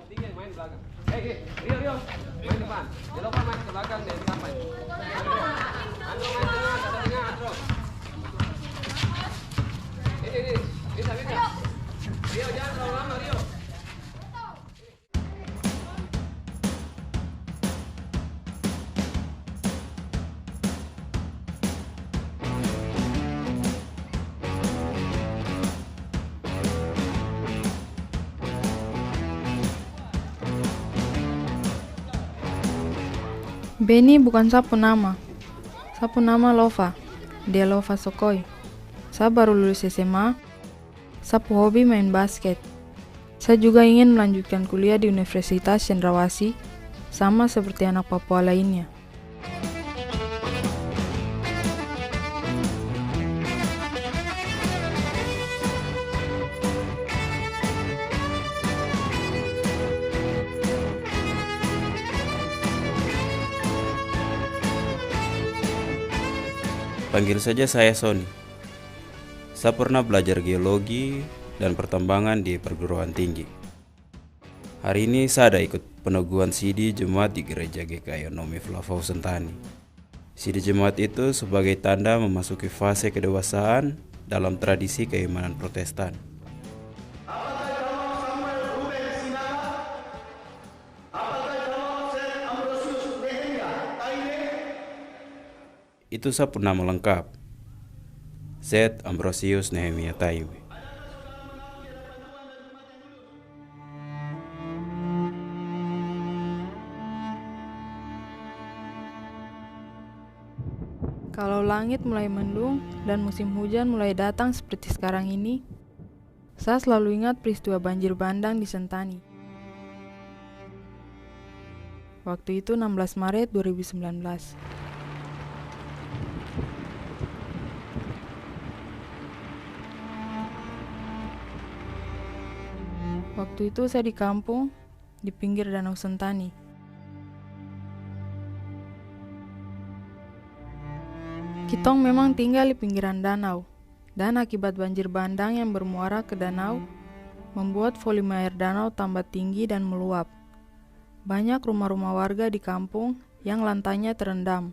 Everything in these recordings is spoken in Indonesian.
tinggi main belakang. Rio, Rio, main depan. Jangan main ke belakang dan sampai. Andro main tengah, ada tengah Andro. Ini, bisa. Rio jangan terlalu lama Rio. Benny bukan sapu nama. Sapu nama Lova. Dia Lova Sokoi. Saya baru lulus SMA. Sapu hobi main basket. Saya juga ingin melanjutkan kuliah di Universitas Cendrawasih, sama seperti anak Papua lainnya. Panggil saja saya Sony. Saya pernah belajar geologi dan pertambangan di perguruan tinggi. Hari ini saya ada ikut peneguhan CD Jemaat di Gereja GKI Nomi Flavau Sentani. CD Jemaat itu sebagai tanda memasuki fase kedewasaan dalam tradisi keimanan Protestan. Itu sapu nama lengkap, Z. Ambrosius Nehemia Taime. Kalau langit mulai mendung dan musim hujan mulai datang seperti sekarang ini, saya selalu ingat peristiwa banjir bandang di Sentani. Waktu itu 16 Maret 2019. Waktu itu saya di kampung, di pinggir Danau Sentani. Kitong memang tinggal di pinggiran danau, dan akibat banjir bandang yang bermuara ke danau, membuat volume air danau tambah tinggi dan meluap. Banyak rumah-rumah warga di kampung yang lantainya terendam,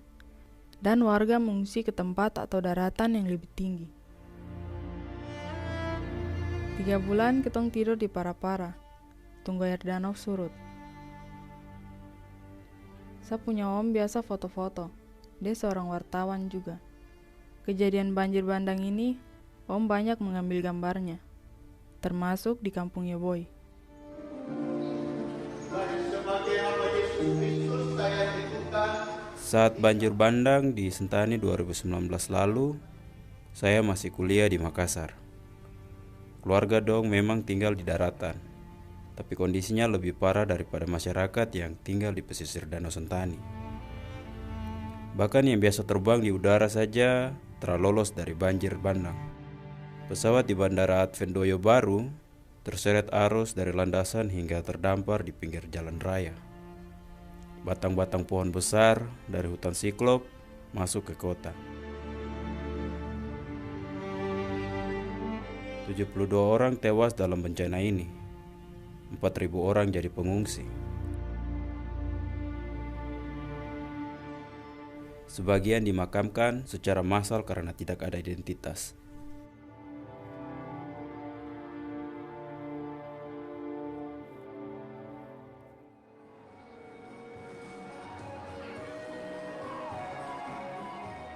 dan warga mengungsi ke tempat atau daratan yang lebih tinggi. 3 bulan kitong tidur di para-para, tunggu air danau surut. Saya punya om biasa foto-foto, dia seorang wartawan juga. Kejadian banjir bandang ini, om banyak mengambil gambarnya, termasuk di kampung Yeboy. Saat banjir bandang di Sentani 2019 lalu, saya masih kuliah di Makassar. Keluarga dong memang tinggal di daratan, tapi kondisinya lebih parah daripada masyarakat yang tinggal di pesisir Danau Sentani. Bahkan yang biasa terbang di udara saja telah lolos dari banjir bandang. Pesawat di Bandara Advent Doyo Baru terseret arus dari landasan hingga terdampar di pinggir jalan raya. Batang-batang pohon besar dari hutan siklop masuk ke kota. 72 orang tewas dalam bencana ini. 4.000 orang jadi pengungsi. Sebagian dimakamkan secara massal karena tidak ada identitas.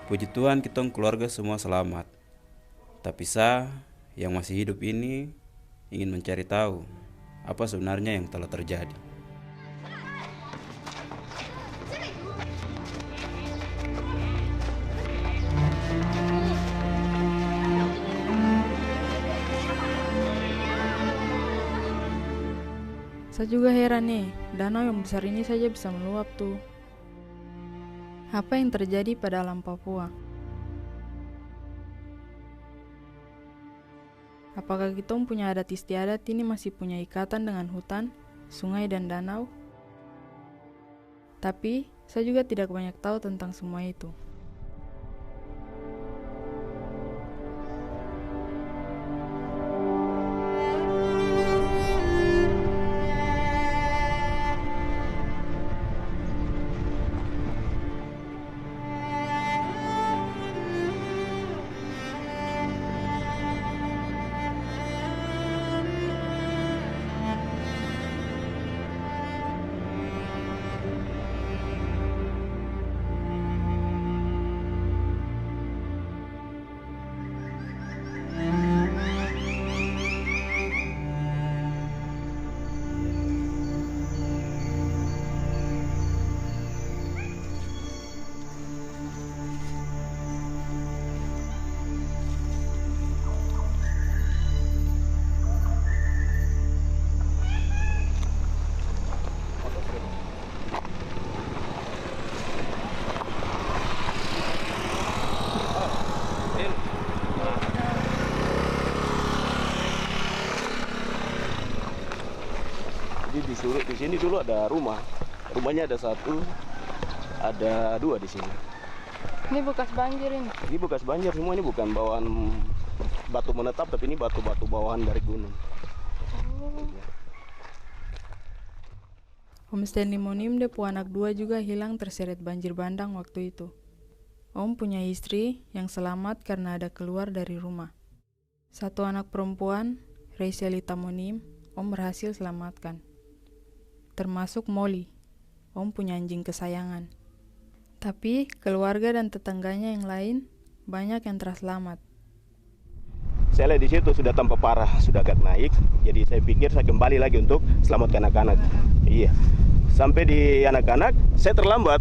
Puji Tuhan kitong keluarga semua selamat. Tapi saya yang masih hidup ini ingin mencari tahu apa sebenarnya yang telah terjadi. Saya juga heran nih, danau yang besar ini saja bisa meluap tuh. Apa yang terjadi pada alam Papua? Apakah kita punya adat istiadat ini masih punya ikatan dengan hutan, sungai, dan danau? Tapi, saya juga tidak banyak tahu tentang semua itu. Jadi di sini dulu ada rumah. Rumahnya ada satu, ada dua di sini. Ini bekas banjir ini. Ini bekas banjir semua, ini bukan bawaan batu menetap, tapi ini batu-batu bawahan dari gunung. Om Stanley Monim Depo anak 2 juga hilang terseret banjir bandang waktu itu. Om punya istri yang selamat karena ada keluar dari rumah. Satu anak perempuan, Reiselita Monim, Om berhasil selamatkan. Termasuk Molly, Om punya anjing kesayangan. Tapi keluarga dan tetangganya yang lain banyak yang terselamat. Saya lihat di situ sudah tampak parah, sudah agak naik. Jadi saya pikir saya kembali lagi untuk selamatkan anak-anak. Iya. Sampai di anak-anak, saya terlambat.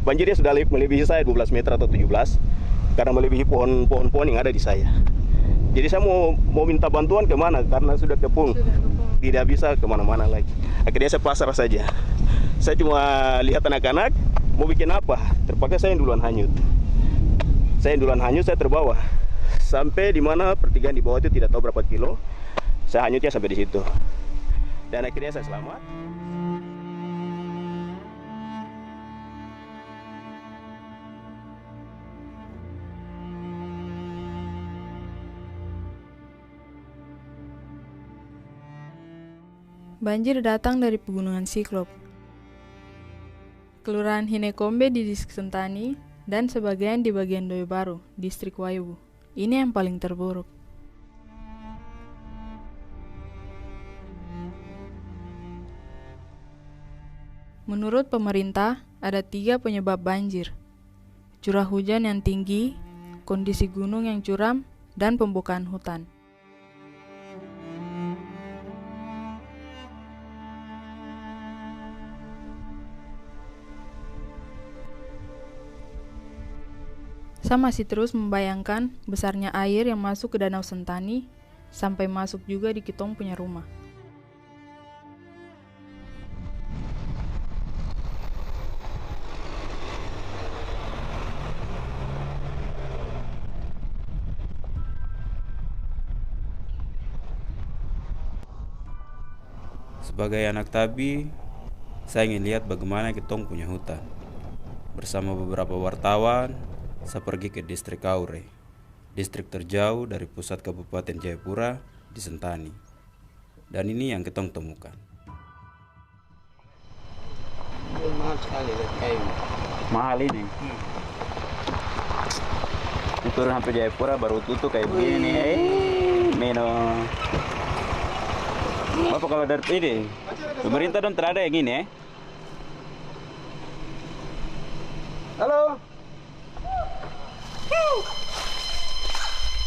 Banjirnya sudah melebihi saya 12 meter atau 17 karena melebihi pohon-pohon yang ada di saya. Jadi saya mau minta bantuan kemana karena sudah kepung. Tidak bisa kemana-mana lagi. Akhirnya saya pasrah saja. Saya cuma lihat anak-anak mau bikin apa. Terpaksa saya yang duluan hanyut. Saya terbawa sampai di mana pertigaan di bawah itu tidak tahu berapa kilo. Saya hanyutnya sampai di situ. Dan akhirnya saya selamat. Banjir datang dari pegunungan Siklop, Kelurahan Hinekombe di Distrik Sentani, dan sebagian di bagian Doi Baru, Distrik Waiwu. Ini yang paling terburuk. Menurut pemerintah, ada 3 penyebab banjir. Curah hujan yang tinggi, kondisi gunung yang curam, dan pembukaan hutan. Saya masih terus membayangkan besarnya air yang masuk ke Danau Sentani sampai masuk juga di kitong punya rumah. Sebagai anak Tabi, saya ingin lihat bagaimana kitong punya hutan. Bersama beberapa wartawan, saya pergi ke distrik Kaure, distrik terjauh dari pusat Kabupaten Jayapura di Sentani. Dan ini yang kitong temukan. Mahal sekali kayu. Mahal ini. Ini turun sampai Jayapura baru tutup kayak begini nih. Meno. Bapak kalau dari ini, pemerintah dong terada yang ini Halo.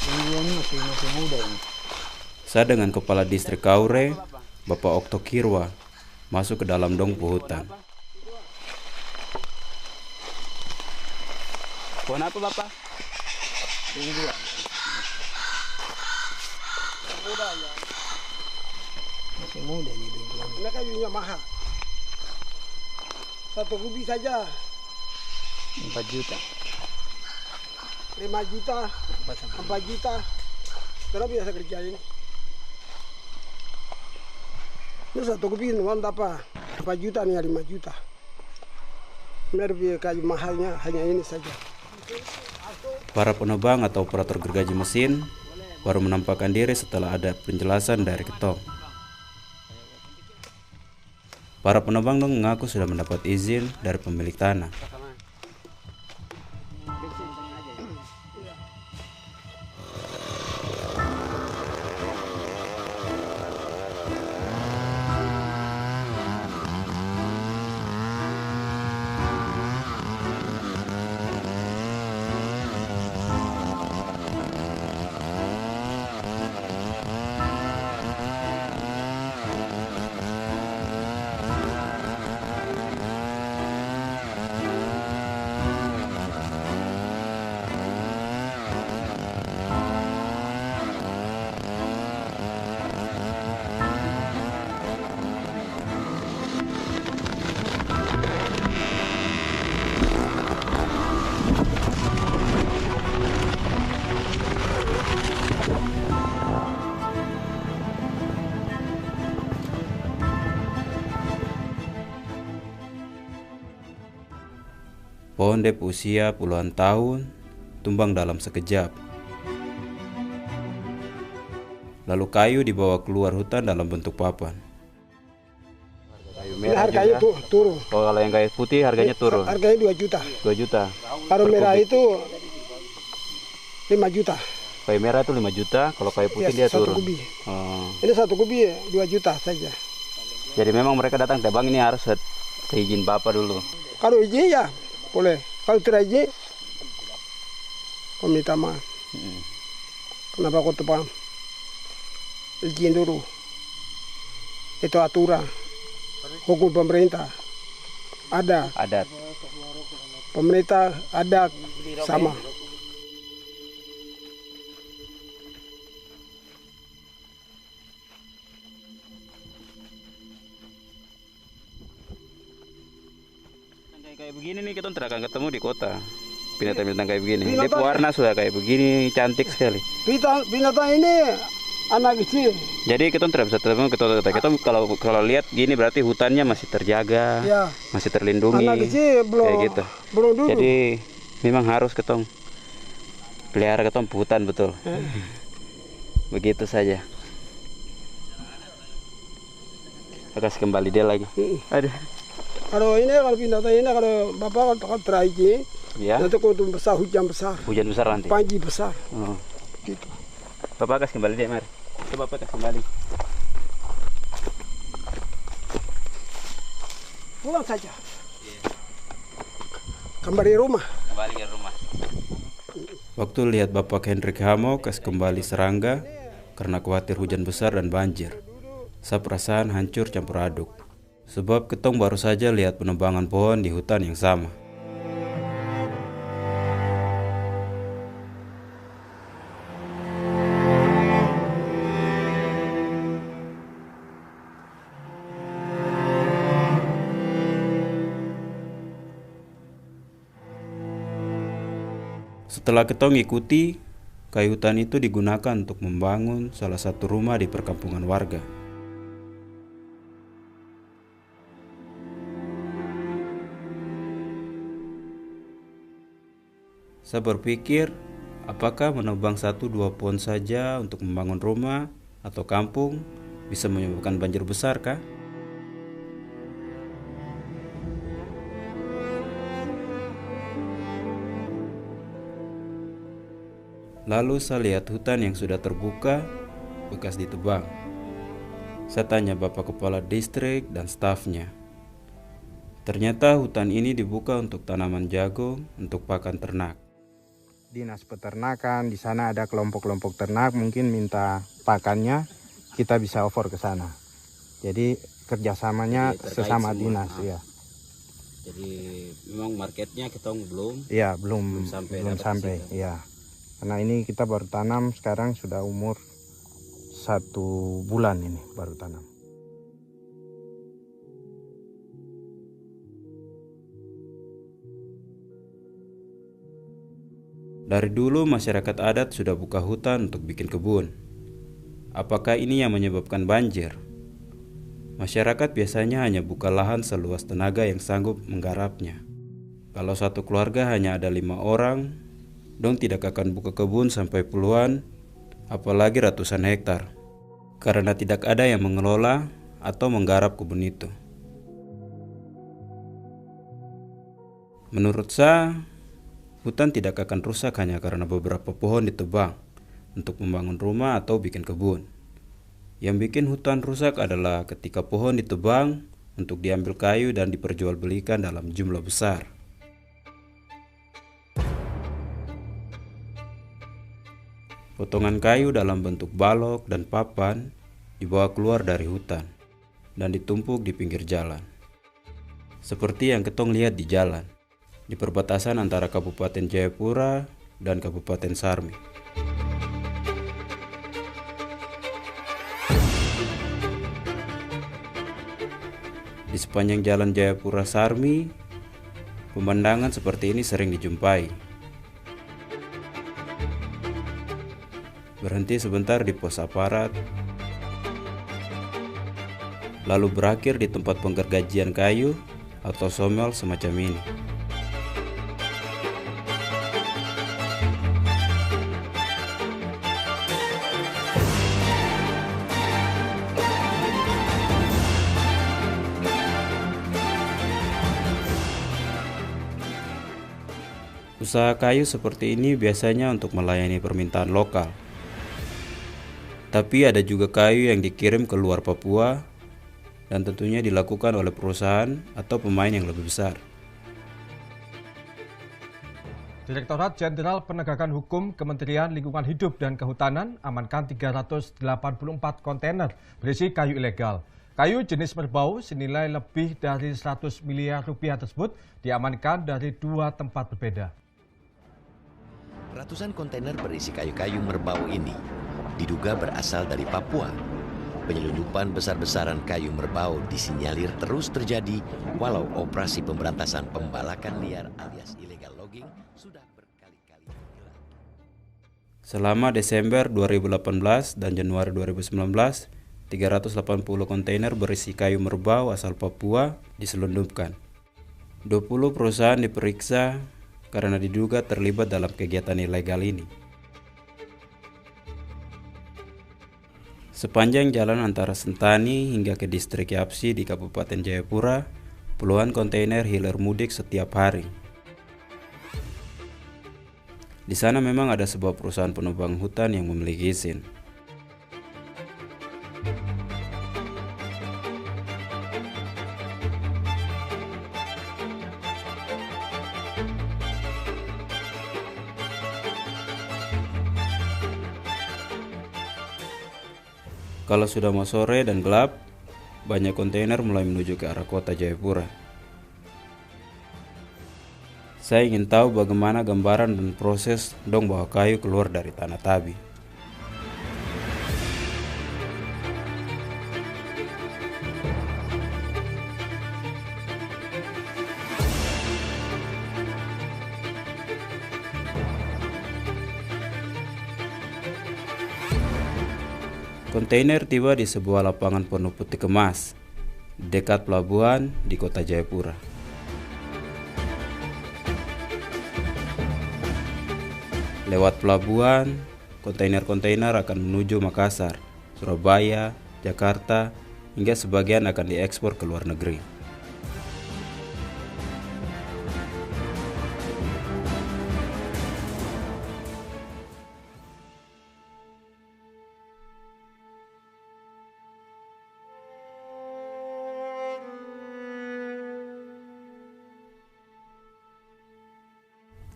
Ini masih muda ini. Saya dengan Kepala Distrik Kaure, Bapak Okto Kirwa, masuk ke dalam dongpu hutan. pohon apa Bapak? Masih muda nih bengkuan. Ini kayunya mahal. 1 kubi saja 4 juta. 5 juta, 4 juta. Kenapa biasa kerja ini? Ini 1 kubi uang apa? 4 juta nih, 5 juta. Mereka kayu mahalnya hanya ini saja. Para penebang atau operator gergaji mesin baru menampakkan diri setelah ada penjelasan dari kitong. Para penebang dong mengaku sudah mendapat izin dari pemilik tanah. Pohon dep usia puluhan tahun tumbang dalam sekejap. Lalu kayu dibawa keluar hutan dalam bentuk papan. Kayu Ini merah harganya juga. turun. Oh, kalau yang kayu putih harganya turun. Harganya 2 juta. 2 juta. Kalau per merah kubik. itu 5 juta. Kayu merah itu 5 juta, kalau kayu putih dia Ya, 1 turun. kubik. Oh. Ini 1 kubik 2 juta saja. Jadi memang mereka datang tebang ini harus seizin Bapak dulu. Kalau izin ya boleh. Kalau tidak izin, kau minta maaf. Kenapa kau tebang? Izin dulu. Itu aturan. Hukum pemerintah. Ada. Adat. Pemerintah ada sama. Kayak begini nih kita tidak akan ketemu di kota. Binatang-binatang kayak begini. Dia Binatang- warna sudah kayak begini, cantik sekali. Binatang ini anak kecil. Jadi kita tidak bisa ketemu kita kalau lihat gini berarti hutannya masih terjaga, Ya. masih terlindungi. Anak kecil belum kayak gitu. belum dulu. Jadi memang harus ketong pelihara ketong hutan betul. Begitu saja. Kasih kembali dia lagi. Aduh. Kalau binatang ini kalau bapak kalau terakhir, Ya. nanti kalau besar hujan besar, Hujan besar nanti. banjir besar, Oh. gitu. Bapak kasih kembali dia, mari. Coba Bapak kasih kembali. Pulang saja. Kembali rumah. Kembali ke rumah. Waktu lihat Bapak Hendrik Hamo kasih kembali serangga karena khawatir hujan besar dan banjir. Saya perasaan hancur campur aduk. Sebab ketong baru saja lihat penebangan pohon di hutan yang sama. Setelah ketong ikuti, kayu hutan itu digunakan untuk membangun salah satu rumah di perkampungan warga. Saya berpikir, apakah menebang 1-2 pohon saja untuk membangun rumah atau kampung bisa menyebabkan banjir besar kah? Lalu saya lihat hutan yang sudah terbuka, bekas ditebang. Saya tanya Bapak Kepala Distrik dan stafnya. Ternyata hutan ini dibuka untuk tanaman jagung untuk pakan ternak. Dinas peternakan, di sana ada kelompok-kelompok ternak mungkin minta pakannya, kita bisa offer ke sana. Jadi kerjasamanya Jadi terkait sesama semua. dinas, ya. Jadi memang marketnya ketong belum. Ya belum Belum dapat sampai, ke situ. ya. Karena ini kita baru tanam sekarang sudah umur 1 bulan ini baru tanam. Dari dulu masyarakat adat sudah buka hutan untuk bikin kebun. Apakah ini yang menyebabkan banjir? Masyarakat biasanya hanya buka lahan seluas tenaga yang sanggup menggarapnya. Kalau satu keluarga hanya ada 5 orang, dong tidak akan buka kebun sampai puluhan, apalagi ratusan hektar. Karena tidak ada yang mengelola atau menggarap kebun itu. Menurut saya, hutan tidak akan rusak hanya karena beberapa pohon ditebang untuk membangun rumah atau bikin kebun. Yang bikin hutan rusak adalah ketika pohon ditebang untuk diambil kayu dan diperjualbelikan dalam jumlah besar. Potongan kayu dalam bentuk balok dan papan dibawa keluar dari hutan dan ditumpuk di pinggir jalan. Seperti yang ketong lihat di jalan, di perbatasan antara Kabupaten Jayapura dan Kabupaten Sarmi. Di sepanjang jalan Jayapura Sarmi, pemandangan seperti ini sering dijumpai. Berhenti sebentar di pos aparat, lalu berakhir di tempat penggergajian kayu atau somel semacam ini. Usaha kayu seperti ini biasanya untuk melayani permintaan lokal. Tapi ada juga kayu yang dikirim ke luar Papua dan tentunya dilakukan oleh perusahaan atau pemain yang lebih besar. Direktorat Jenderal Penegakan Hukum Kementerian Lingkungan Hidup dan Kehutanan amankan 384 kontainer berisi kayu ilegal. Kayu jenis merbau senilai lebih dari 100 miliar rupiah tersebut diamankan dari 2 tempat berbeda. Ratusan kontainer berisi kayu-kayu merbau ini diduga berasal dari Papua. Penyelundupan besar-besaran kayu merbau disinyalir terus terjadi walau operasi pemberantasan pembalakan liar alias illegal logging sudah berkali-kali digelar. Selama Desember 2018 dan Januari 2019, 380 kontainer berisi kayu merbau asal Papua diselundupkan. 20 perusahaan diperiksa karena diduga terlibat dalam kegiatan ilegal ini. Sepanjang jalan antara Sentani hingga ke distrik Yapsi di Kabupaten Jayapura, puluhan kontainer hilir mudik setiap hari. Di sana memang ada sebuah perusahaan penebang hutan yang memiliki izin. Kalau sudah mau sore dan gelap, banyak kontainer mulai menuju ke arah kota Jayapura. Saya ingin tahu bagaimana gambaran dan proses dong bawa kayu keluar dari Tanah Tabi. Kontainer tiba di sebuah lapangan penuh peti kemas dekat pelabuhan di kota Jayapura. Lewat pelabuhan, kontainer-kontainer akan menuju Makassar, Surabaya, Jakarta, hingga sebagian akan diekspor ke luar negeri.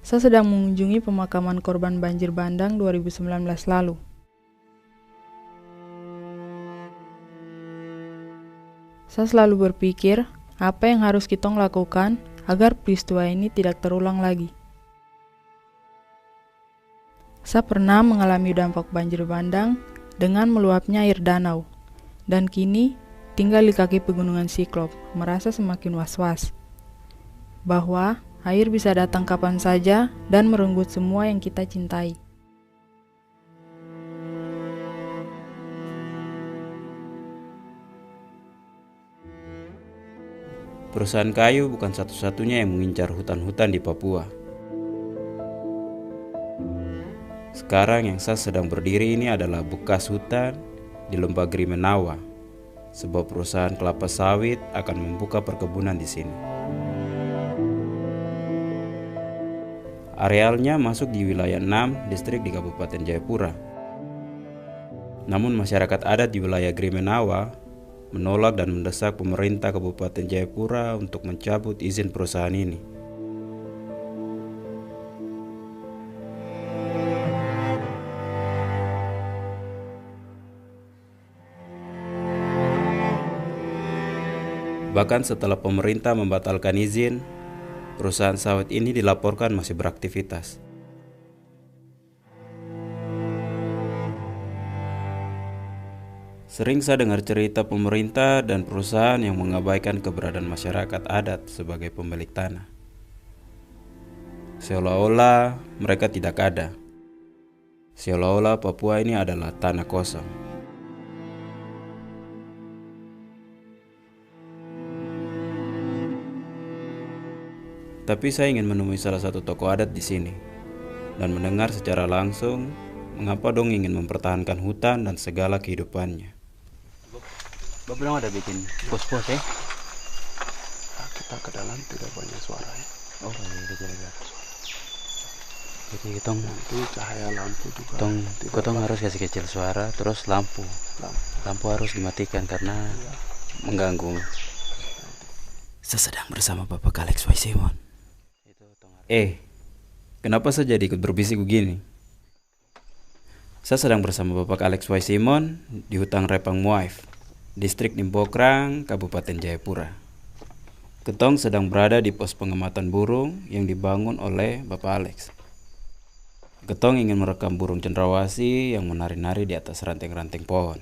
Saya sedang mengunjungi pemakaman korban banjir bandang 2019 lalu. Saya selalu berpikir, apa yang harus kita lakukan agar peristiwa ini tidak terulang lagi. Saya pernah mengalami dampak banjir bandang dengan meluapnya air danau, dan kini tinggal di kaki pegunungan Siklop, merasa semakin was-was bahwa air bisa datang kapan saja dan merenggut semua yang kita cintai. Perusahaan kayu bukan satu-satunya yang mengincar hutan-hutan di Papua. Sekarang yang saya sedang berdiri ini adalah bekas hutan di Lembah Grimenawa. Sebuah perusahaan kelapa sawit akan membuka perkebunan di sini. Arealnya masuk di wilayah 6 distrik di Kabupaten Jayapura. Namun masyarakat adat di wilayah Grimenawa menolak dan mendesak pemerintah Kabupaten Jayapura untuk mencabut izin perusahaan ini. Bahkan setelah pemerintah membatalkan izin, perusahaan sawit ini dilaporkan masih beraktivitas. Sering saya dengar cerita pemerintah dan perusahaan yang mengabaikan keberadaan masyarakat adat sebagai pemilik tanah. Seolah-olah mereka tidak ada. Seolah-olah Papua ini adalah tanah kosong. Tapi saya ingin menemui salah satu tokoh adat di sini dan mendengar secara langsung mengapa dong ingin mempertahankan hutan dan segala kehidupannya. Bapak bilang ada bikin pos-pos ya? Kita ke dalam tidak banyak suara ya. Oh, iya, suara. Jadi Nanti cahaya lampu juga. Kita harus kasih kecil suara, terus lampu harus dimatikan karena mengganggu. Saya sedang bersama Bapak Alex Y. Simon. Kenapa saya jadi ikut berbisik begini? Saya sedang bersama Bapak Alex Y. Simon di hutan Repang Muaif, distrik Nimbokrang, Kabupaten Jayapura. Ketong sedang berada di pos pengamatan burung yang dibangun oleh Bapak Alex. Ketong ingin merekam burung cendrawasih yang menari-nari di atas ranting-ranting pohon.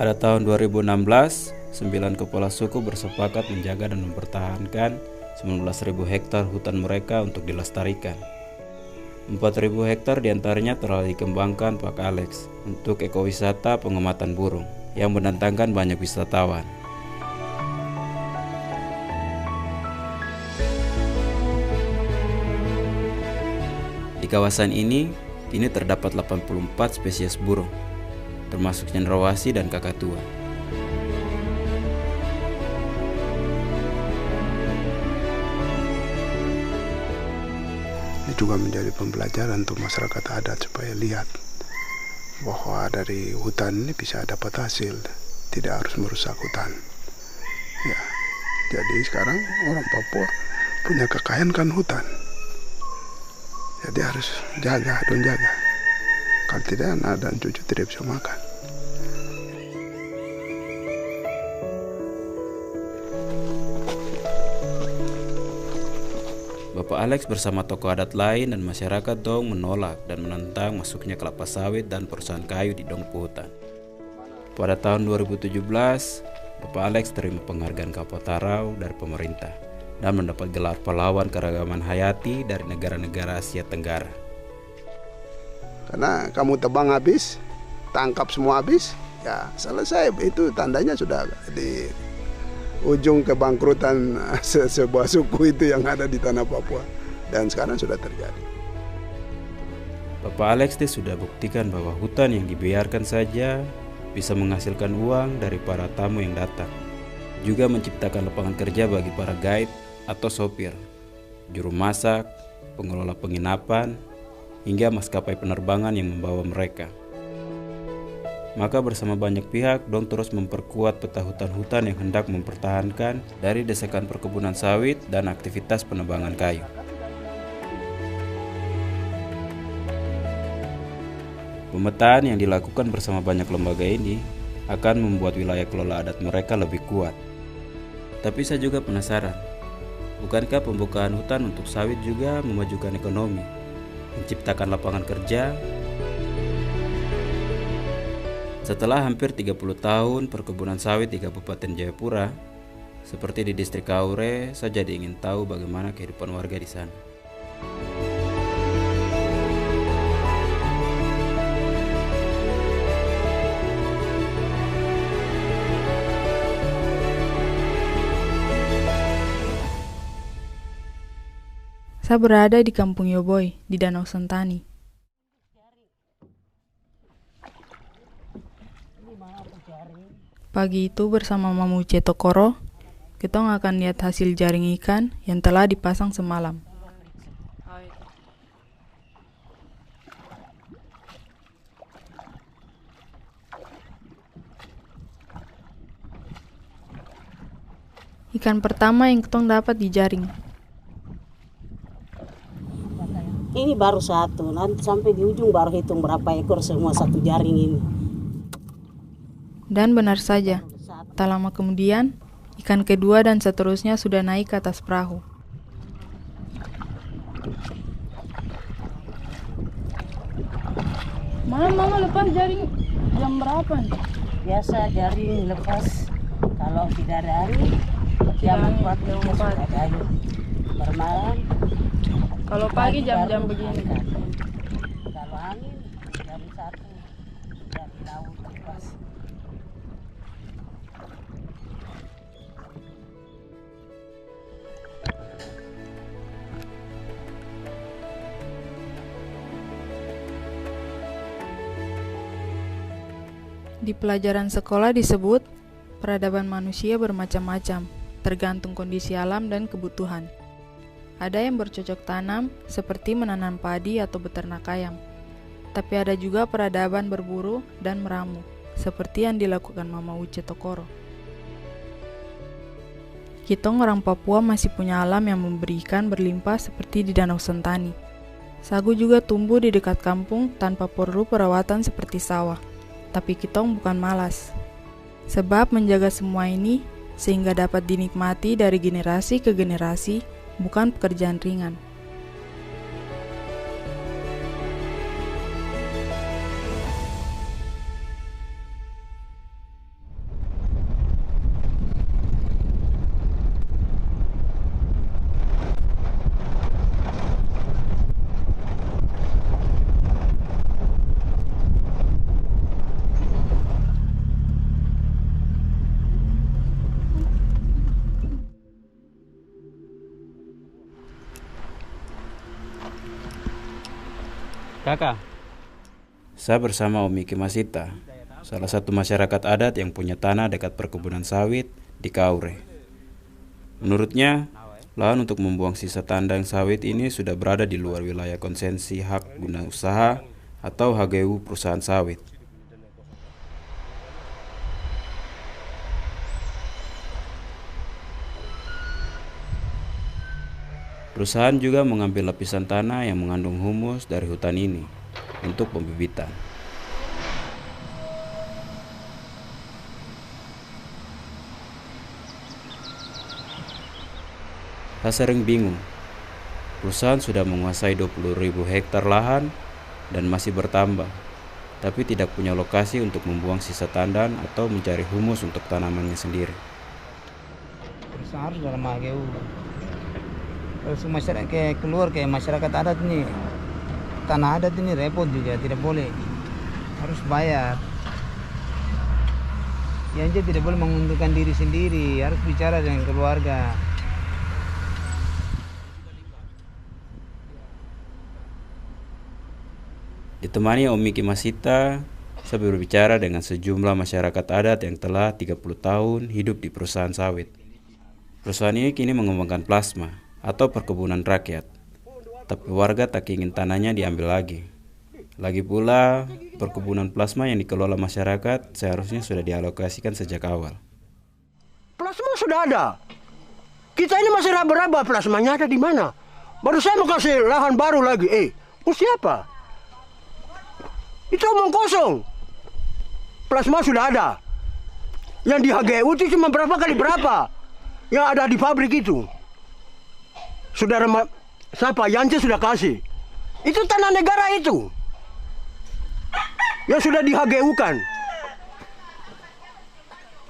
Pada tahun 2016, 9 kepala suku bersepakat menjaga dan mempertahankan 19.000 hektar hutan mereka untuk dilestarikan. 4.000 hektar diantaranya telah dikembangkan Pak Alex untuk ekowisata pengamatan burung yang mendatangkan banyak wisatawan. Di kawasan ini, kini terdapat 84 spesies burung, termasuk cendrawasih dan kakatua. Ini juga menjadi pembelajaran untuk masyarakat adat supaya lihat bahwa dari hutan ini bisa dapat hasil, tidak harus merusak hutan. Ya, jadi sekarang orang Papua punya kekayaan kan hutan. Jadi harus jaga. Kalau tidak, anak dan cucu tidak bisa makan. Bapak Alex bersama tokoh adat lain dan masyarakat Dong menolak dan menentang masuknya kelapa sawit dan perusahaan kayu di Dong Puhutan. Pada tahun 2017, Bapak Alex terima penghargaan Kapotarau dari pemerintah dan mendapat gelar pahlawan keragaman hayati dari negara-negara Asia Tenggara. Karena kamu tebang habis, tangkap semua habis, ya selesai. Itu tandanya sudah di ujung kebangkrutan sebuah suku itu yang ada di tanah Papua. Dan sekarang sudah terjadi. Bapak Alex sudah buktikan bahwa hutan yang dibiarkan saja bisa menghasilkan uang dari para tamu yang datang. Juga menciptakan lapangan kerja bagi para guide atau sopir, juru masak, pengelola penginapan, hingga maskapai penerbangan yang membawa mereka. Maka bersama banyak pihak, Dong terus memperkuat peta hutan-hutan yang hendak mempertahankan dari desakan perkebunan sawit dan aktivitas penebangan kayu. Pemetaan yang dilakukan bersama banyak lembaga ini akan membuat wilayah kelola adat mereka lebih kuat. Tapi saya juga penasaran, bukankah pembukaan hutan untuk sawit juga memajukan ekonomi, menciptakan lapangan kerja? Setelah hampir 30 tahun perkebunan sawit di Kabupaten Jayapura, seperti di distrik Kaure, saya jadi ingin tahu bagaimana kehidupan warga di sana. Saya berada di Kampung Yoboy, di Danau Sentani. Pagi itu bersama Mamu Cetokoro, kita akan lihat hasil jaring ikan yang telah dipasang semalam. Ikan pertama yang ketong dapat di jaring. Ini baru satu, nanti sampai di ujung baru hitung berapa ekor semua satu jaring ini. Dan benar saja, tak lama kemudian, ikan kedua dan seterusnya sudah naik ke atas perahu. Mama lepas jaring jam berapa? Biasa jaring lepas kalau tidak ada hari Jam 4 sudah kayu. Bermalam. Kalau pagi jam-jam begini. Kalau angin jam 1 dari laut lepas. Di pelajaran sekolah disebut, peradaban manusia bermacam-macam, tergantung kondisi alam dan kebutuhan. Ada yang bercocok tanam, seperti menanam padi atau beternak ayam. Tapi ada juga peradaban berburu dan meramu, seperti yang dilakukan Mama Uce Tokoro. Kitong orang Papua masih punya alam yang memberi ikan berlimpah seperti di Danau Sentani. Sagu juga tumbuh di dekat kampung tanpa perlu perawatan seperti sawah. Tapi kitong bukan malas. Sebab menjaga semua ini sehingga dapat dinikmati dari generasi ke generasi, bukan pekerjaan ringan. Kakak, Saya bersama Om Miki Masita, salah satu masyarakat adat yang punya tanah dekat perkebunan sawit di Kaure. Menurutnya, lahan untuk membuang sisa tandang sawit ini sudah berada di luar wilayah konsesi hak guna usaha atau HGU perusahaan sawit. Perusahaan juga mengambil lapisan tanah yang mengandung humus dari hutan ini untuk pembibitan. Saya sering bingung, perusahaan sudah menguasai 20.000 hektar lahan dan masih bertambah, tapi tidak punya lokasi untuk membuang sisa tandan atau mencari humus untuk tanamannya sendiri. Perusahaan harus dalam HGU. Kalau masyarakat keluar kayak masyarakat adat ini, tanah adat ini repot juga, tidak boleh, harus bayar. Yang tidak boleh menguntungkan diri sendiri, harus bicara dengan keluarga. Ditemani Om Miki Masita, saya berbicara dengan sejumlah masyarakat adat yang telah 30 tahun hidup di perusahaan sawit. Perusahaan ini kini mengembangkan plasma atau perkebunan rakyat, tapi warga tak ingin tanahnya diambil lagi. Lagi pula, perkebunan plasma yang dikelola masyarakat seharusnya sudah dialokasikan sejak awal. Plasma sudah ada. Kita ini masih raba-raba, plasmanya ada di mana? Baru saya mau kasih lahan baru lagi. Mau siapa? Itu omong kosong. Plasma sudah ada. Yang di HGU itu cuma berapa kali berapa yang ada di pabrik itu. Saudara siapa? Yance sudah kasih. Itu tanah negara itu. Yang sudah di HGU-kan.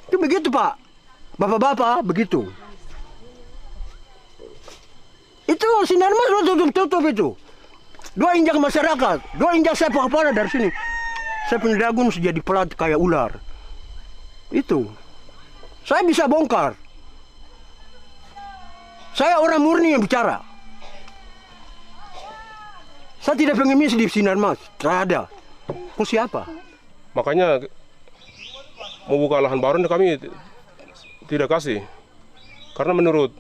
Itu begitu, Pak. Bapak-bapak begitu. Itu Sinarmas lo tutup itu. 2 injak masyarakat, 2 injak saya kepala dari sini. Saya punya dagun jadi pelat kayak ular. Itu. Saya bisa bongkar. Saya orang murni yang bicara. Saya tidak pengemis di Sinarmas, tidak ada. Mau siapa? Makanya mau buka lahan baru kami tidak kasih. Karena menurut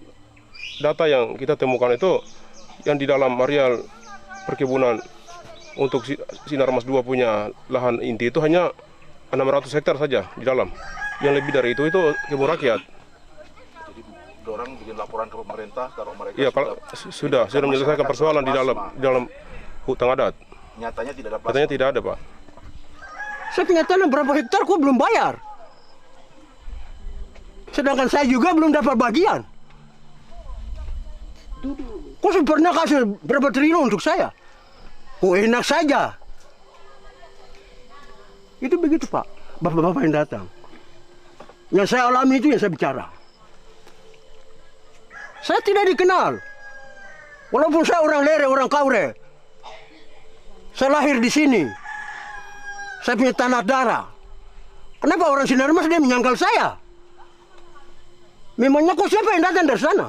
data yang kita temukan itu, yang di dalam areal perkebunan untuk Sinarmas 2 punya lahan inti itu hanya 600 hektar saja di dalam. Yang lebih dari itu kebun rakyat. Orang bikin laporan ke pemerintah kalau mereka sudah menyelesaikan persoalan di dalam hutan adat. Nyatanya tidak ada plasma. Nyatanya tidak ada, Pak. Saya punya tanah berapa hektar kok belum bayar. Sedangkan saya juga belum dapat bagian. Kok saya pernah kasih berapa triliun untuk saya? Oh, enak saja. Itu begitu, Pak. Bapak-bapak yang datang. Yang saya alami itu yang saya bicara. Saya tidak dikenal. Walaupun saya orang Lere, orang Kaure. Saya lahir di sini. Saya punya tanah darah. Kenapa orang Sinarmas dia menyangkal saya? Memangnya kok siapa yang datang dari sana?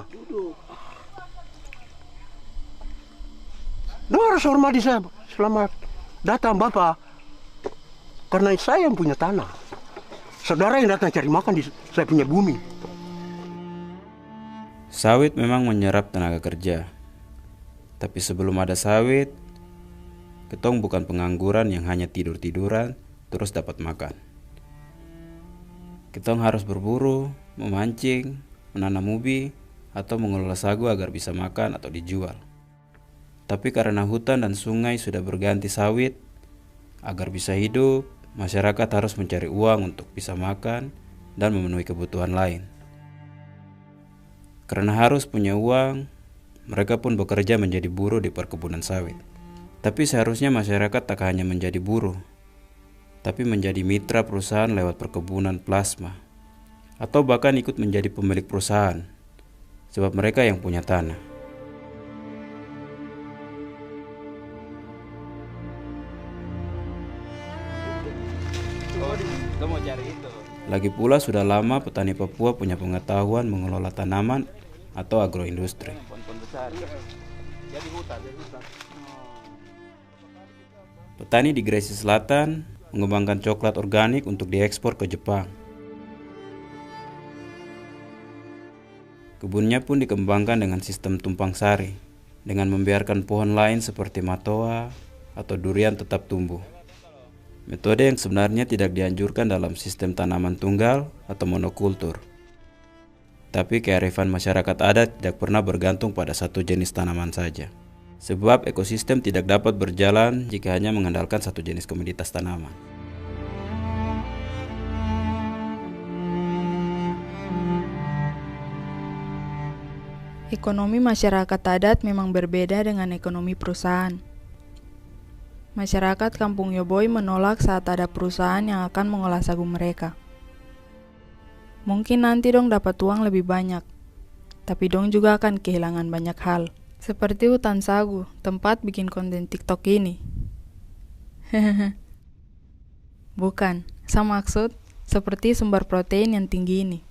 Lu harus hormati saya. Selamat datang Bapak. Karena saya yang punya tanah. Saudara yang datang cari makan di saya punya bumi. Sawit memang menyerap tenaga kerja. Tapi sebelum ada sawit, ketong bukan pengangguran yang hanya tidur-tiduran terus dapat makan. Ketong harus berburu, memancing, menanam ubi, atau mengelola sagu agar bisa makan atau dijual. Tapi karena hutan dan sungai sudah berganti sawit, agar bisa hidup, masyarakat harus mencari uang untuk bisa makan dan memenuhi kebutuhan lain. Karena harus punya uang, mereka pun bekerja menjadi buruh di perkebunan sawit. Tapi seharusnya masyarakat tak hanya menjadi buruh, tapi menjadi mitra perusahaan lewat perkebunan plasma, atau bahkan ikut menjadi pemilik perusahaan, sebab mereka yang punya tanah. Lagi pula sudah lama petani Papua punya pengetahuan mengelola tanaman atau agroindustri. Petani di Gresik Selatan mengembangkan coklat organik untuk diekspor ke Jepang. Kebunnya pun dikembangkan dengan sistem tumpang sari, dengan membiarkan pohon lain seperti matoa atau durian tetap tumbuh. Metode yang sebenarnya tidak dianjurkan dalam sistem tanaman tunggal atau monokultur. Tapi kearifan masyarakat adat tidak pernah bergantung pada satu jenis tanaman saja. Sebab ekosistem tidak dapat berjalan jika hanya mengandalkan satu jenis komoditas tanaman. Ekonomi masyarakat adat memang berbeda dengan ekonomi perusahaan. Masyarakat Kampung Yoboi menolak saat ada perusahaan yang akan mengolah sagu mereka. Mungkin nanti dong dapat uang lebih banyak, tapi dong juga akan kehilangan banyak hal. Seperti hutan sagu, tempat bikin konten TikTok ini. Bukan, saya maksud seperti sumber protein yang tinggi ini.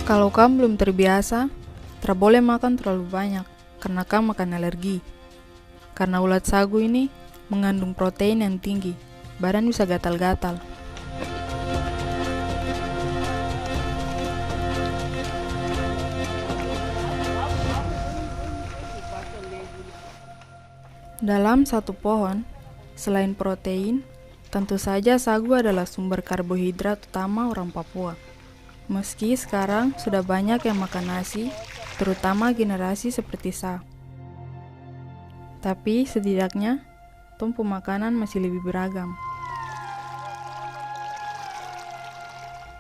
Kalau kamu belum terbiasa, tidak boleh makan terlalu banyak, karena kamu akan alergi. Karena ulat sagu ini mengandung protein yang tinggi, badan bisa gatal-gatal. Dalam satu pohon, selain protein, tentu saja sagu adalah sumber karbohidrat utama orang Papua. Meski sekarang sudah banyak yang makan nasi, terutama generasi seperti saya. Tapi setidaknya, tumpu makanan masih lebih beragam.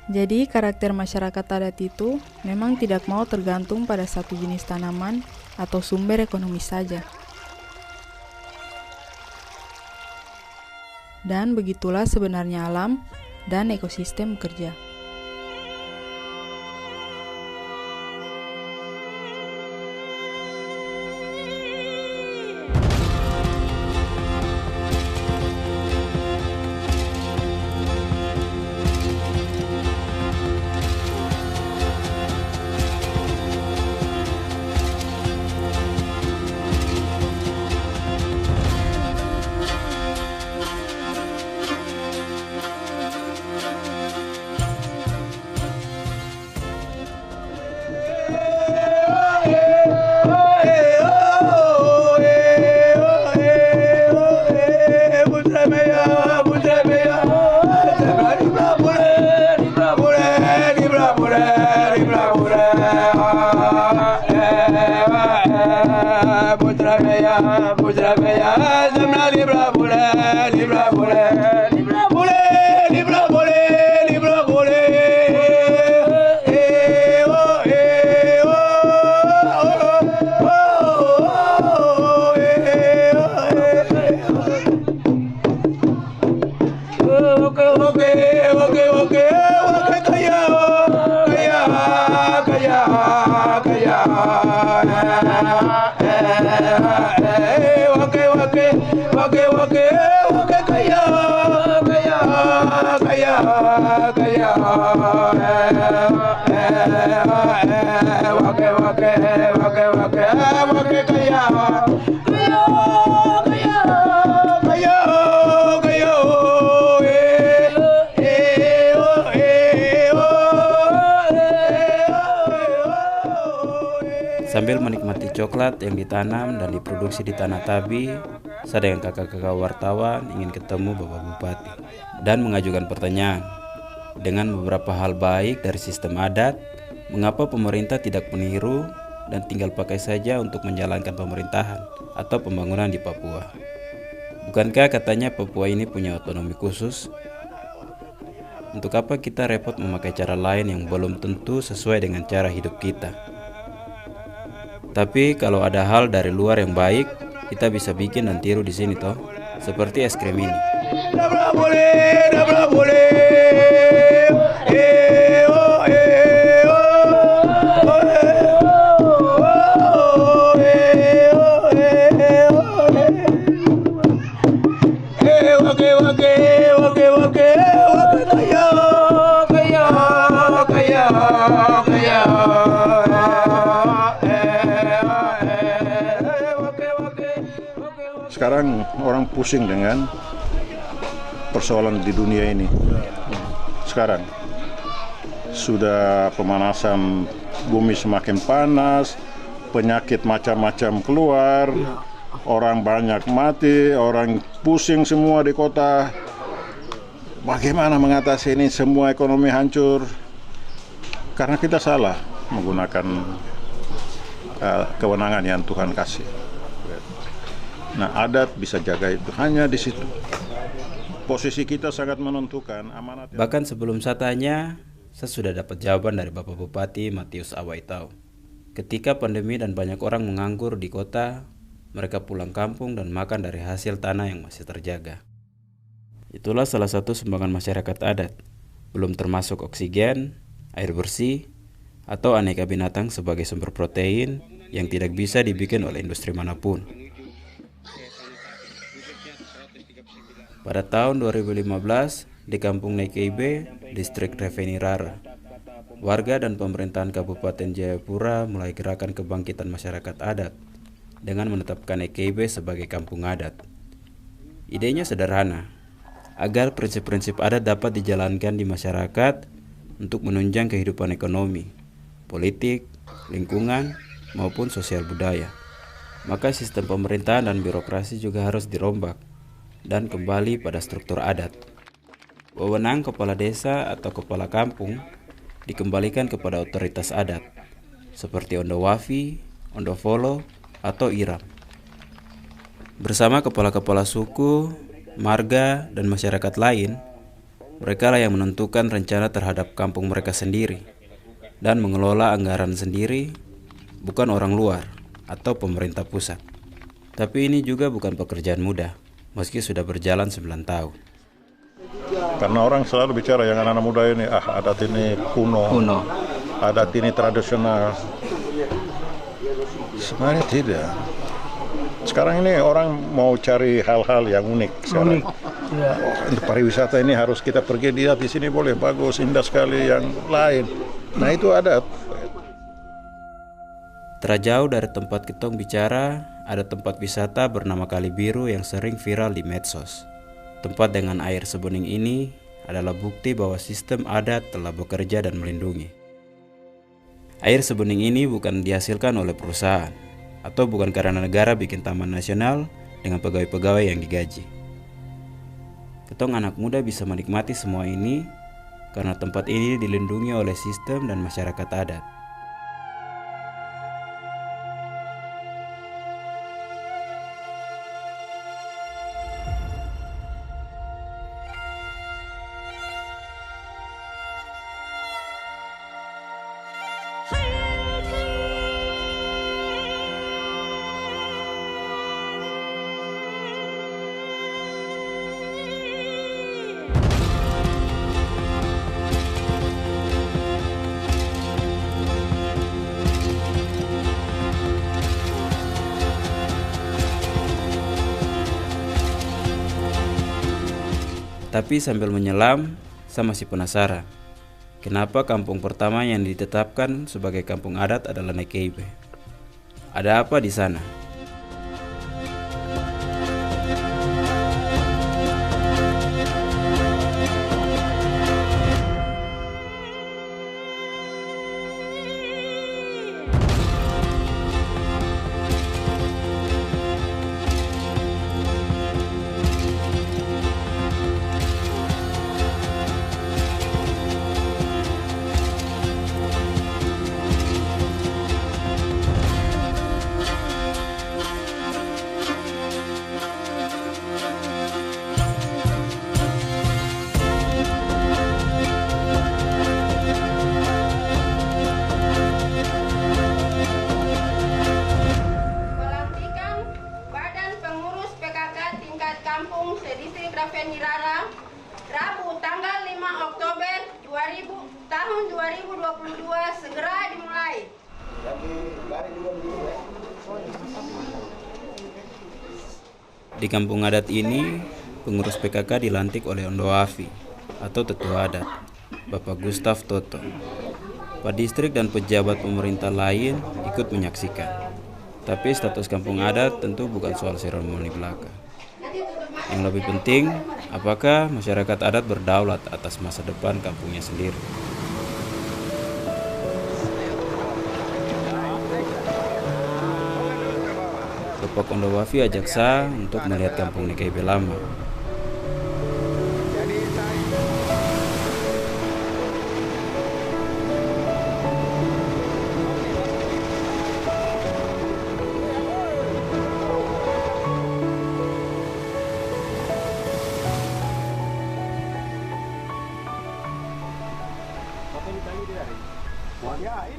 Jadi karakter masyarakat adat itu memang tidak mau tergantung pada satu jenis tanaman atau sumber ekonomi saja. Dan begitulah sebenarnya alam dan ekosistem bekerja. Sambil menikmati coklat yang ditanam dan diproduksi di Tanah Tabi, saya dengan kakak-kakak wartawan ingin ketemu Bapak Bupati dan mengajukan pertanyaan. Dengan beberapa hal baik dari sistem adat, mengapa pemerintah tidak meniru dan tinggal pakai saja untuk menjalankan pemerintahan atau pembangunan di Papua? Bukankah katanya Papua ini punya otonomi khusus? Untuk apa kita repot memakai cara lain yang belum tentu sesuai dengan cara hidup kita? Tapi kalau ada hal dari luar yang baik, kita bisa bikin dan tiru di sini toh, seperti es krim ini. Sekarang orang pusing dengan persoalan di dunia ini. Sekarang sudah pemanasan bumi semakin panas, penyakit macam-macam keluar, orang banyak mati, orang pusing semua di kota. Bagaimana mengatasi ini? Semua ekonomi hancur karena kita salah menggunakan kewenangan yang Tuhan kasih. Nah, adat bisa jaga itu hanya di situ. Posisi kita sangat menentukan amanat. Bahkan sebelum saya tanya, saya sudah dapat jawaban dari Bapak Bupati Matius Awaitau. Ketika pandemi dan banyak orang menganggur di kota, mereka pulang kampung dan makan dari hasil tanah yang masih terjaga. Itulah salah satu sumbangan masyarakat adat, belum termasuk oksigen, air bersih, atau aneka binatang sebagai sumber protein yang tidak bisa dibikin oleh industri manapun. Pada tahun 2015, di Kampung Nekeibe, Distrik Revenirara, warga dan pemerintahan Kabupaten Jayapura mulai gerakan kebangkitan masyarakat adat dengan menetapkan Nekeibe sebagai kampung adat. Idenya sederhana, agar prinsip-prinsip adat dapat dijalankan di masyarakat untuk menunjang kehidupan ekonomi, politik, lingkungan, maupun sosial budaya. Maka sistem pemerintahan dan birokrasi juga harus dirombak dan kembali pada struktur adat. Wewenang kepala desa atau kepala kampung dikembalikan kepada otoritas adat, seperti Ondowafi, Ondofolo, atau Iram. Bersama kepala-kepala suku, marga, dan masyarakat lain, mereka lah yang menentukan rencana terhadap kampung mereka sendiri dan mengelola anggaran sendiri, bukan orang luar atau pemerintah pusat. Tapi ini juga bukan pekerjaan mudah, meski sudah berjalan 9 tahun. Karena orang selalu bicara yang anak-anak muda ini, adat ini kuno, adat ini tradisional. Sebenarnya tidak. Sekarang ini orang mau cari hal-hal yang unik sekarang. Ya. Untuk pariwisata ini harus kita pergi lihat di sini boleh bagus, indah sekali yang lain. Nah itu adat. Terjauh dari tempat Ketong bicara, ada tempat wisata bernama Kali Biru yang sering viral di medsos. Tempat dengan air sebening ini adalah bukti bahwa sistem adat telah bekerja dan melindungi. Air sebening ini bukan dihasilkan oleh perusahaan, atau bukan karena negara bikin taman nasional dengan pegawai-pegawai yang digaji. Ketong anak muda bisa menikmati semua ini karena tempat ini dilindungi oleh sistem dan masyarakat adat. Tapi sambil menyelam, saya masih penasaran. Kenapa kampung pertama yang ditetapkan sebagai kampung adat adalah Nekeibe? Ada apa di sana? Rabu tanggal 5 Oktober 2022 segera dimulai. Di kampung adat ini, pengurus PKK dilantik oleh Ondoafi atau Tetua Adat, Bapak Gustav Toto. Pak Distrik dan pejabat pemerintah lain ikut menyaksikan. Tapi status kampung adat tentu bukan soal seremoni belaka. Yang lebih penting, apakah masyarakat adat berdaulat atas masa depan kampungnya sendiri. Bapak Ondoafi ajak saya untuk melihat kampung Nekeibe lama.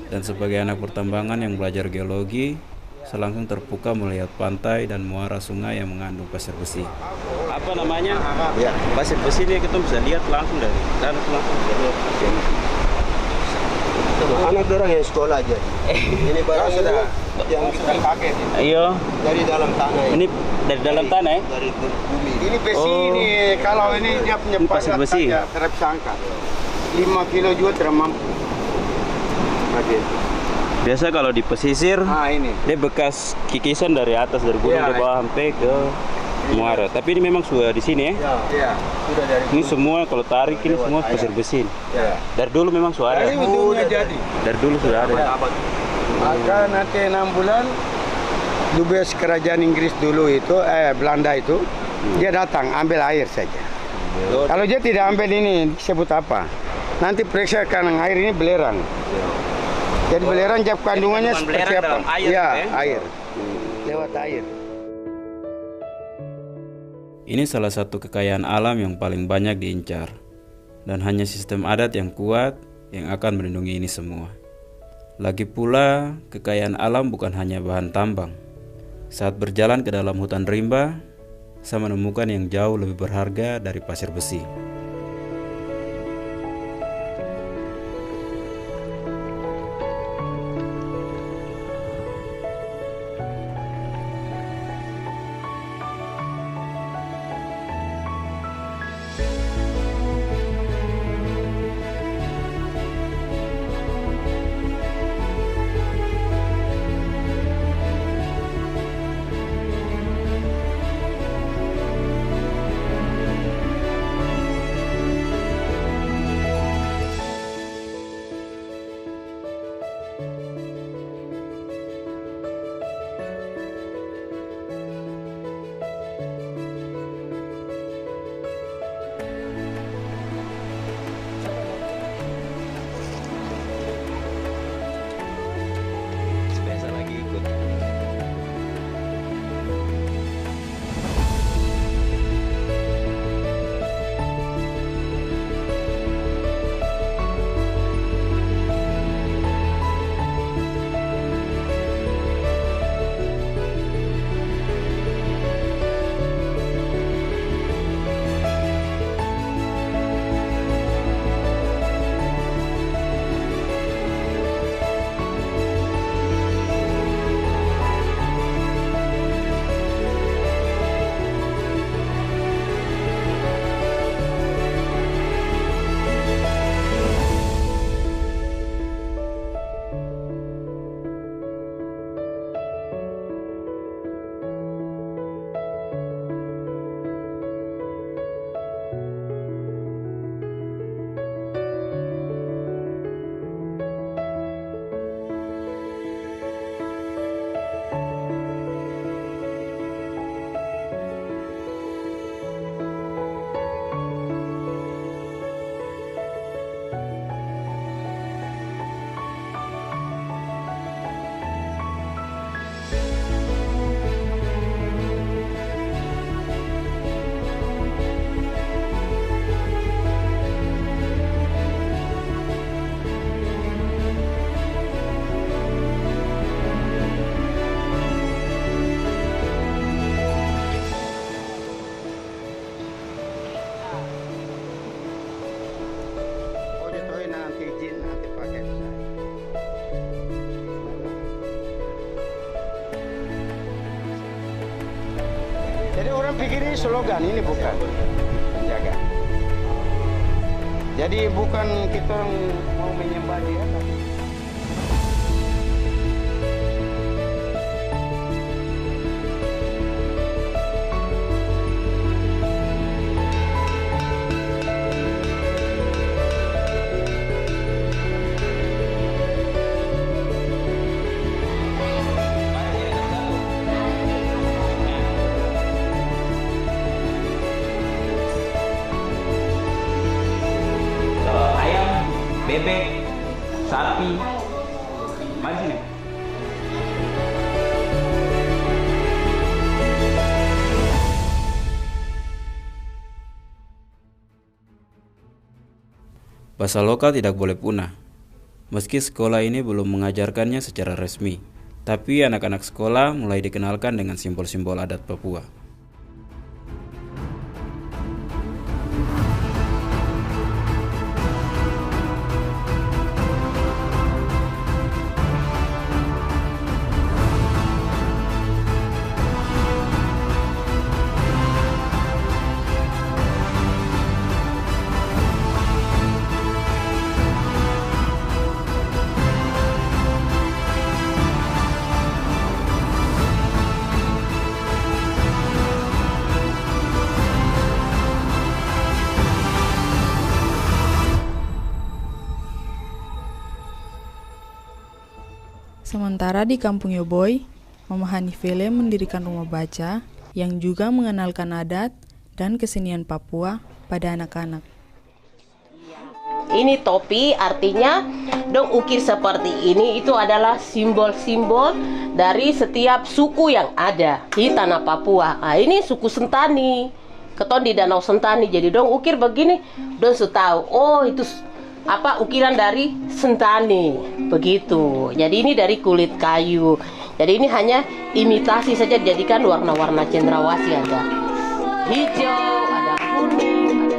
Dan sebagai anak pertambangan yang belajar geologi, saya langsung terpukau melihat pantai dan muara sungai yang mengandung pasir besi. Apa namanya? Ya, pasir besi ini kita bisa lihat langsung dari danau langsung. Anak orang yang sekolah aja. Ini barang sudah yang kita pakai. Iya. Dari dalam tanah. Ini dari dalam tanah ya? Dari bumi. Ini besi ini kalau ini dia punya pasir besi. Terap sangka. 5 kilo juga tidak mampu. Biasa kalau di pesisir, ini dia bekas kikisan dari atas dari gunung ke bawah sampai ke muara. Tapi ini memang sudah di sini ya? Iya, sudah dari ini semua kalau tarik ini semua pasir besi. Dari dulu memang sudah ada. Dari dulu sudah ada. Maka nanti 6 bulan dubes kerajaan Inggris dulu itu, Belanda itu, dia datang ambil air saja. Kalau dia tidak ambil ini, disebut apa? Nanti periksa kan air ini belerang. Jadi belerang jawab kandungannya seperti apa? Air, air. Lewat air. Ini salah satu kekayaan alam yang paling banyak diincar. Dan hanya sistem adat yang kuat yang akan melindungi ini semua. Lagi pula, kekayaan alam bukan hanya bahan tambang. Saat berjalan ke dalam hutan rimba, saya menemukan yang jauh lebih berharga dari pasir besi. Orang pikir ini slogan, ini bukan penjaga. Jadi bukan kita mau menyembah dia, tapi bebek, sapi, mari sini. Bahasa lokal tidak boleh punah. Meski sekolah ini belum mengajarkannya secara resmi, tapi anak-anak sekolah mulai dikenalkan dengan simbol-simbol adat Papua. Sementara di Kampung Yoboy, Mama Hanifele mendirikan rumah baca yang juga mengenalkan adat dan kesenian Papua pada anak-anak. Ini topi, artinya dong ukir seperti ini itu adalah simbol-simbol dari setiap suku yang ada di tanah Papua. Nah, ini suku Sentani, keton di Danau Sentani. Jadi dong ukir begini, dong sudah tahu. Oh, itu apa ukiran dari Sentani, begitu. Jadi ini dari kulit kayu. Jadi ini hanya imitasi saja, jadikan warna-warna cendrawasih, ada hijau, ada kuning,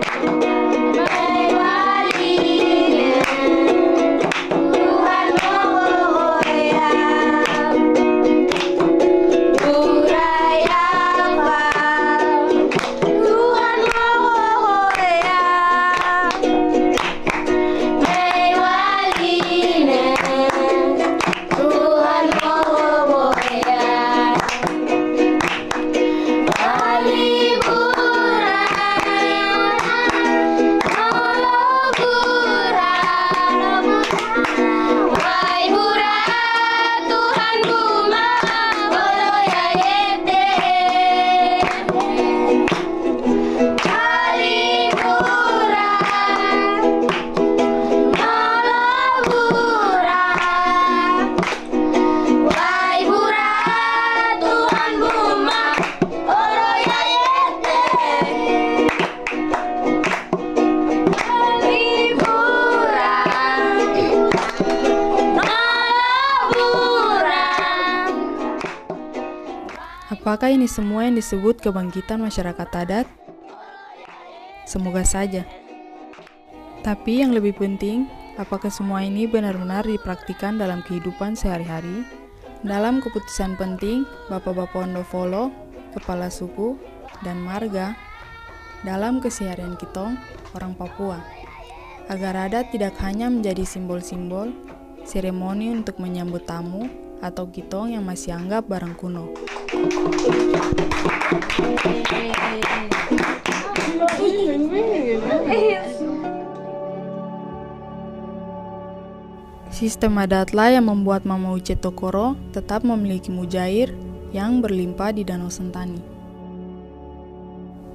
Apakah ini semua yang disebut kebangkitan masyarakat adat? Semoga saja. Tapi yang lebih penting, apakah semua ini benar-benar dipraktikkan dalam kehidupan sehari-hari? Dalam keputusan penting, Bapak-Bapak Ondofolo, Kepala Suku, dan Marga, dalam keseharian kitong, orang Papua, agar adat tidak hanya menjadi simbol-simbol, seremoni untuk menyambut tamu, atau kitong yang masih anggap barang kuno. Sistem adatlah yang membuat Mama Uce Tokoro tetap memiliki mujair yang berlimpah di Danau Sentani.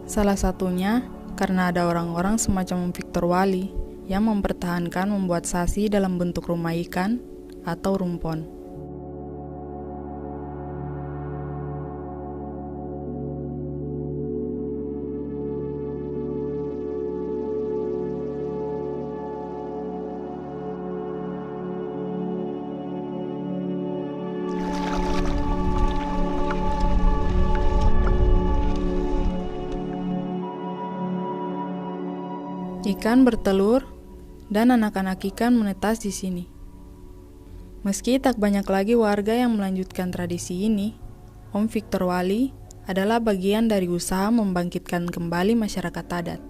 Salah satunya karena ada orang-orang semacam Victor Wali yang mempertahankan membuat sasi dalam bentuk rumah ikan atau rumpon. Ikan bertelur dan anak-anak ikan menetas di sini. Meski tak banyak lagi warga yang melanjutkan tradisi ini, Om Victor Wali adalah bagian dari usaha membangkitkan kembali masyarakat adat.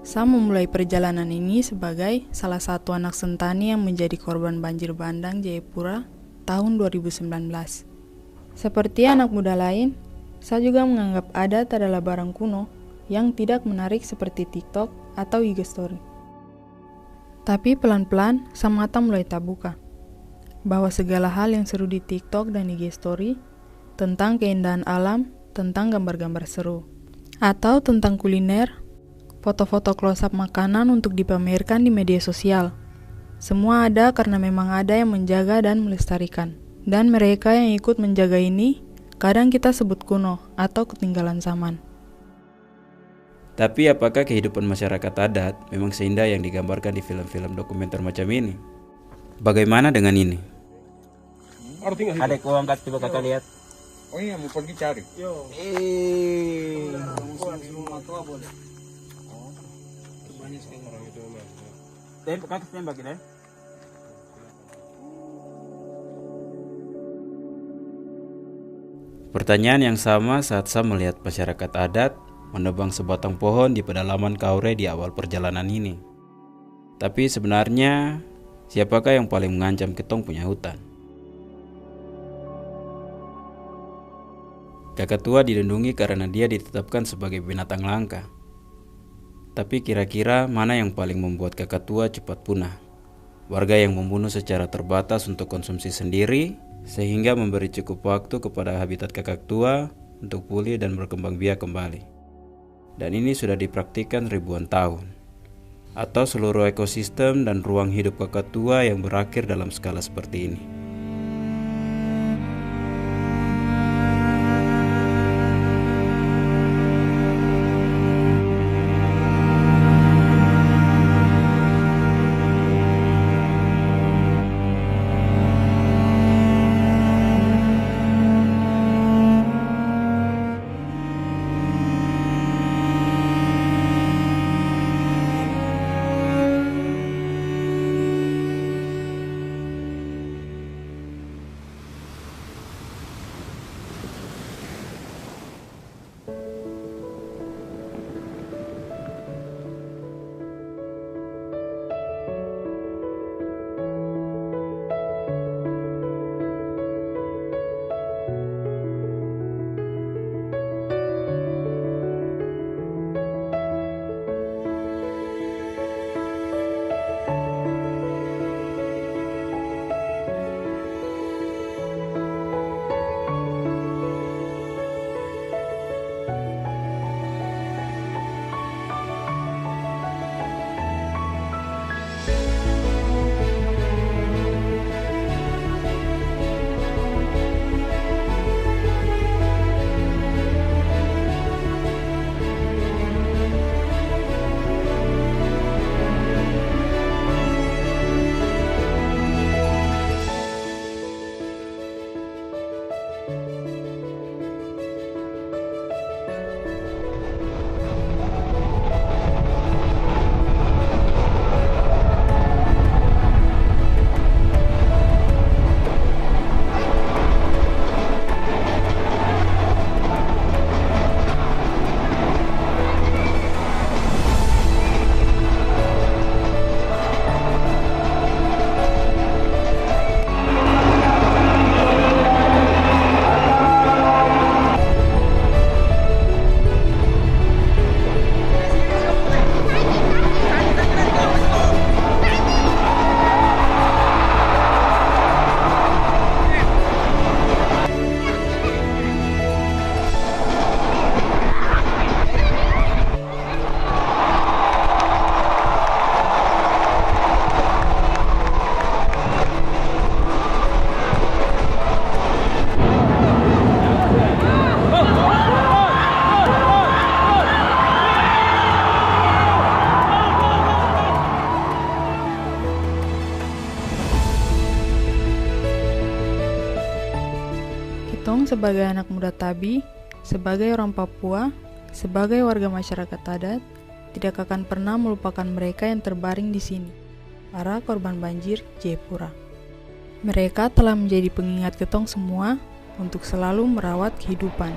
Saya memulai perjalanan ini sebagai salah satu anak sentani yang menjadi korban banjir bandang Jayapura tahun 2019. Seperti anak muda lain, saya juga menganggap adat adalah barang kuno yang tidak menarik seperti TikTok atau IG Story. Tapi pelan-pelan, saya mata mulai terbuka bahwa segala hal yang seru di TikTok dan IG Story tentang keindahan alam, tentang gambar-gambar seru, atau tentang kuliner, foto-foto close-up makanan untuk dipamerkan di media sosial. Semua ada karena memang ada yang menjaga dan melestarikan. Dan mereka yang ikut menjaga ini, kadang kita sebut kuno atau ketinggalan zaman. Tapi apakah kehidupan masyarakat adat memang seindah yang digambarkan di film-film dokumenter macam ini? Bagaimana dengan ini? Ada kau angkat coba kakak lihat. Oh iya, mau pergi cari. Tembak ini. Pertanyaan yang sama saat saya melihat masyarakat adat menebang sebatang pohon di pedalaman Kaure di awal perjalanan ini. Tapi sebenarnya, siapakah yang paling mengancam ketong punya hutan? Kakatua dilindungi karena dia ditetapkan sebagai binatang langka. Tapi kira-kira mana yang paling membuat kakatua cepat punah? Warga yang membunuh secara terbatas untuk konsumsi sendiri, sehingga memberi cukup waktu kepada habitat kakatua untuk pulih dan berkembang biak kembali. Dan ini sudah dipraktikkan ribuan tahun. Atau seluruh ekosistem dan ruang hidup kakatua yang berakhir dalam skala seperti ini. sebagai anak muda Tabi, sebagai orang Papua, sebagai warga masyarakat adat, tidak akan pernah melupakan mereka yang terbaring di sini, para korban banjir Jayapura. Mereka telah menjadi pengingat ketong semua untuk selalu merawat kehidupan.